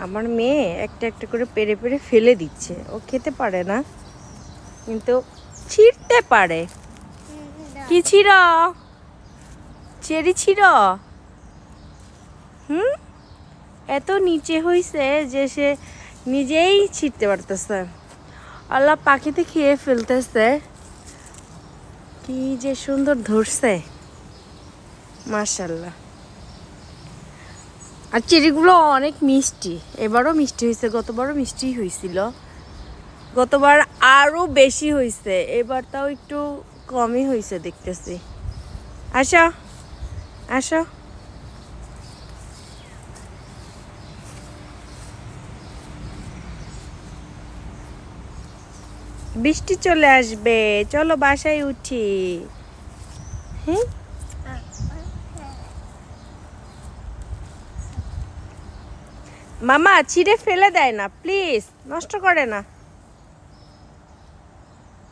আমার মেয়ে একটা একটা করে পেরে পেরে ফেলে দিচ্ছে। ও খেতে পারে না কিন্তু ছিঁড়তে পারে। কি ছিঁড়? চেরি ছিঁড়? এত নিচে হইছে যে সে নিজেই ছিঁড়তে পারতেছে। আল্লাহ পাখিতে খেয়ে ফেলতেছে। কি যে সুন্দর ধরছে, মাশাল্লাহ। আর চেরিগুলো অনেক মিষ্টি, এবারও মিষ্টি হয়েছে, গতবারও মিষ্টি হয়েছিল। গতবার আরো বেশি হয়েছে, এবার তাও একটু কমই হয়েছে দেখতেছি। আসো আসো। বৃষ্টি চলে আসবে, চলো বাসায় উঠি। হ্যাঁ, মামা ছিঁড়ে ফেলে দেয় না, প্লিজ নষ্ট করে না।